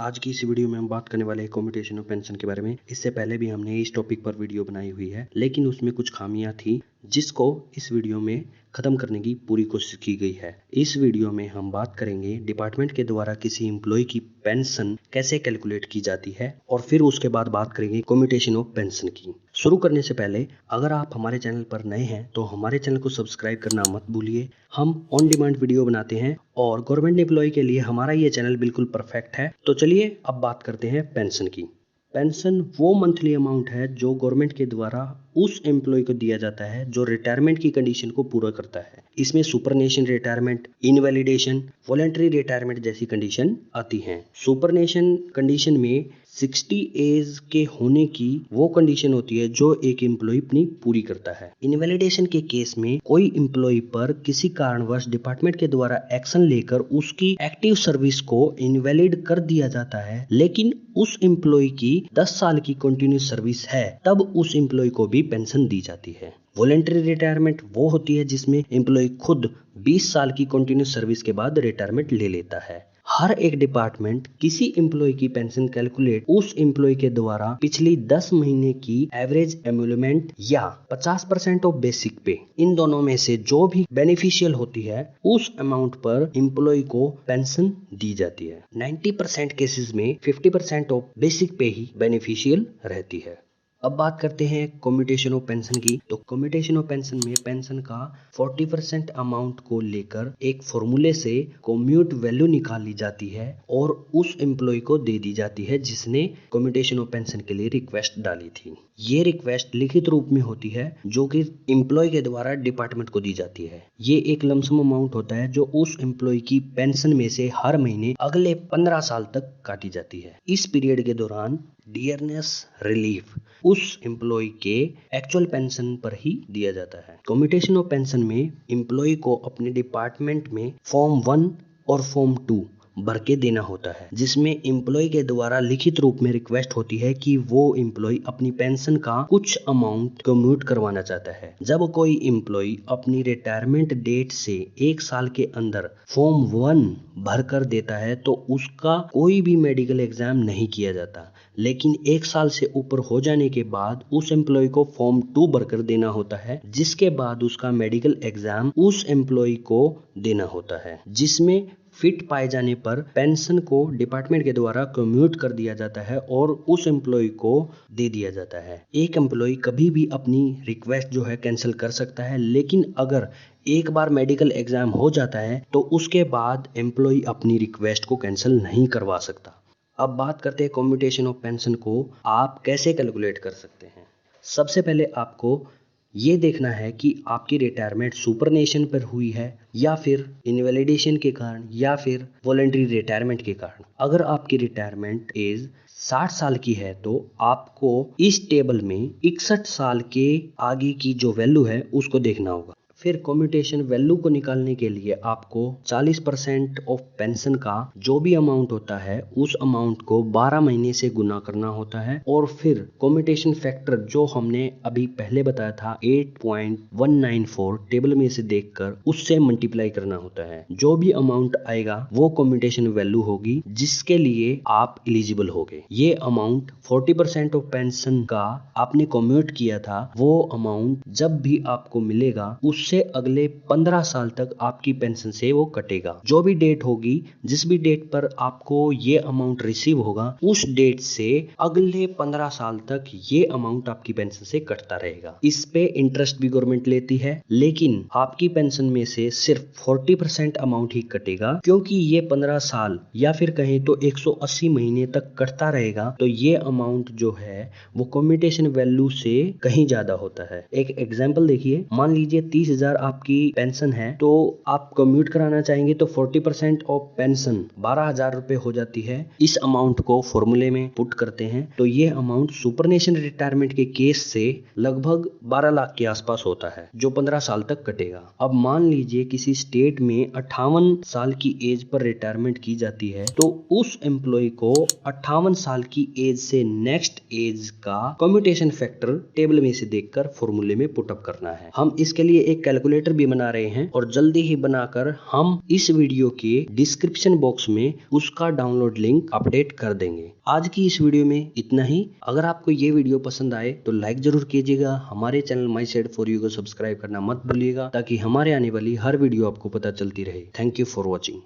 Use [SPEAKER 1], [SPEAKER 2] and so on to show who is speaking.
[SPEAKER 1] आज की इस वीडियो में हम बात करने वाले हैं कम्यूटेशन ऑफ पेंशन के बारे में। इससे पहले भी हमने इस टॉपिक पर वीडियो बनाई हुई है, लेकिन उसमें कुछ खामियां थी जिसको इस वीडियो में खत्म करने की पूरी कोशिश की गई है। इस वीडियो में हम बात करेंगे डिपार्टमेंट के द्वारा किसी एम्प्लॉय की पेंशन कैसे कैलकुलेट की जाती है और फिर उसके बाद बात करेंगे कम्यूटेशन ऑफ पेंशन की। शुरू करने से पहले अगर आप हमारे चैनल पर नए हैं तो हमारे चैनल को सब्सक्राइब करना मत भूलिए। हम ऑन डिमांड वीडियो बनाते हैं और गवर्नमेंट एम्प्लॉय के लिए हमारा ये चैनल बिल्कुल परफेक्ट है। तो चलिए अब बात करते हैं पेंशन की। पेंशन वो मंथली अमाउंट है जो गवर्नमेंट के द्वारा उस एम्प्लॉय को दिया जाता है जो रिटायरमेंट की कंडीशन को पूरा करता है। इसमें सुपरनेशन रिटायरमेंट, इनवैलिडेशन, वॉलंटरी रिटायरमेंट जैसी कंडीशन आती हैं। सुपरनेशन कंडीशन में 60 एज के होने की वो कंडीशन होती है जो एक एम्प्लॉय अपनी पूरी करता है। इनवैलिडेशन के केस में कोई एम्प्लॉय पर किसी कारणवश डिपार्टमेंट के द्वारा एक्शन लेकर उसकी एक्टिव सर्विस को इनवैलिड कर दिया जाता है, लेकिन उस एम्प्लॉय की 10 साल की कंटिन्यूस सर्विस है, तब उस एम्प्लॉय को भी पेंशन दी जाती है। वॉलंटरी रिटायरमेंट वो होती है जिसमें एम्प्लॉय खुद 20 साल की कंटिन्यूस सर्विस के बाद रिटायरमेंट ले लेता है। हर एक डिपार्टमेंट किसी एम्प्लॉय की पेंशन कैलकुलेट उस एम्प्लॉय के द्वारा पिछली 10 महीने की एवरेज एम्यूलमेंट या 50% ऑफ बेसिक पे, इन दोनों में से जो भी बेनिफिशियल होती है उस अमाउंट पर एम्प्लॉय को पेंशन दी जाती है। 90% केसेस में 50% ऑफ बेसिक पे ही बेनिफिशियल रहती है। अब बात करते हैं कम्यूटेशन ऑफ पेंशन की। तो कम्यूटेशन ऑफ पेंशन में पेंशन का 40% अमाउंट को लेकर एक फॉर्मूले से कम्यूट वैल्यू निकाली जाती है और उस एम्प्लॉय को दे दी जाती है जिसने कम्यूटेशन ऑफ पेंशन के लिए रिक्वेस्ट डाली थी। ये रिक्वेस्ट लिखित रूप में होती है जो कि एम्प्लॉय के द्वारा डिपार्टमेंट को दी जाती है। ये एक लमसम अमाउंट होता है जो उस एम्प्लॉय की पेंशन में से हर महीने अगले 15 साल तक काटी जाती है। इस पीरियड के दौरान डियरनेस रिलीफ उस एम्प्लॉय के एक्चुअल पेंशन पर ही दिया जाता है। कम्यूटेशन ऑफ पेंशन में एम्प्लॉय को अपने डिपार्टमेंट में फॉर्म 1 और फॉर्म 2 भर के देना होता है, जिसमें एम्प्लॉय के द्वारा लिखित रूप में रिक्वेस्ट होती है कि वो एम्प्लॉय अपनी पेंशन का कुछ अमाउंट कम्यूट करवाना चाहता है। जब कोई एम्प्लॉय अपनी रिटायरमेंट डेट से 1 साल के अंदर फॉर्म 1 भर कर देता है तो उसका कोई भी मेडिकल एग्जाम नहीं किया जाता, लेकिन 1 साल से ऊपर हो जाने के बाद उस एम्प्लॉय को फॉर्म 2 भरकर देना होता है, जिसके बाद उसका मेडिकल एग्जाम उस एम्प्लॉय को देना होता है, जिसमें फिट पाए जाने पर पेंशन को डिपार्टमेंट के द्वारा कम्यूट कर दिया जाता है और उस एम्प्लॉय को दे दिया जाता है। एक एम्प्लॉय कभी भी अपनी रिक्वेस्ट जो है कैंसिल कर सकता है, लेकिन अगर एक बार मेडिकल एग्जाम हो जाता है तो उसके बाद एम्प्लॉय अपनी रिक्वेस्ट को कैंसिल नहीं करवा सकता। अब बात करते हैं कम्यूटेशन ऑफ पेंशन को आप कैसे कैलकुलेट कर सकते हैं। सबसे पहले आपको ये देखना है कि आपकी रिटायरमेंट सुपरनेशन पर हुई है या फिर इनवैलिडेशन के कारण या फिर वॉलंटरी रिटायरमेंट के कारण। अगर आपकी रिटायरमेंट एज 60 साल की है तो आपको इस टेबल में 61 साल के आगे की जो वैल्यू है उसको देखना होगा। फिर कम्यूटेशन वैल्यू को निकालने के लिए आपको 40% ऑफ पेंशन का जो भी अमाउंट होता है उस अमाउंट को 12 महीने से गुना करना होता है और फिर कम्यूटेशन फैक्टर जो हमने अभी पहले बताया था 8.194 टेबल में से देखकर उससे मल्टीप्लाई करना होता है। जो भी अमाउंट आएगा वो कम्यूटेशन वैल्यू होगी जिसके लिए आप एलिजिबल होगे। ये अमाउंट 40% ऑफ पेंशन का आपने कम्यूट किया था, वो अमाउंट जब भी आपको मिलेगा उससे अगले 15 साल तक आपकी पेंशन से वो कटेगा। जो भी डेट होगी, जिस भी डेट पर आपको ये अमाउंट रिसीव होगा, उस डेट से अगले 15 साल तक ये अमाउंट आपकी पेंशन से कटता रहेगा। इस पे इंटरेस्ट भी गवर्नमेंट लेती है, लेकिन आपकी पेंशन में से सिर्फ 40% अमाउंट ही कटेगा, क्योंकि ये 15 साल या फिर कहें तो 180 महीने तक कटता रहेगा। तो ये अमाउंट जो है वो कम्यूटेशन वैल्यू से कहीं ज्यादा होता है। एक एग्जाम्पल देखिए, मान लीजिए 30,000 आपकी पेंशन है तो आप कम्यूट कराना चाहेंगे तो 40% ऑफ पेंशन 12,000 रुपए हो जाती है। इस अमाउंट को फॉर्मूले में पुट करते हैं तो ये अमाउंट सुपरनेशन रिटायरमेंट के केस से लगभग 12 लाख के आसपास होता है जो 15 साल तक कटेगा। अब मान लीजिए किसी स्टेट में 58 साल की एज पर रिटायरमेंट की जाती है तो उस एम्प्लॉय को 58 साल की एज से नेक्स्ट एज का कम्यूटेशन फैक्टर टेबल में से देखकर फॉर्मूले में पुटअप करना है। हम इसके लिए एक कैलकुलेटर भी बना रहे हैं और जल्दी ही बनाकर हम इस वीडियो के डिस्क्रिप्शन बॉक्स में उसका डाउनलोड लिंक अपडेट कर देंगे। आज की इस वीडियो में इतना ही। अगर आपको ये वीडियो पसंद आए तो लाइक जरूर कीजिएगा। हमारे channel my said for you को सब्सक्राइब करना मत भूलिएगा ताकि हमारे आने वाली हर वीडियो आपको पता चलती रहे। Thank you for watching.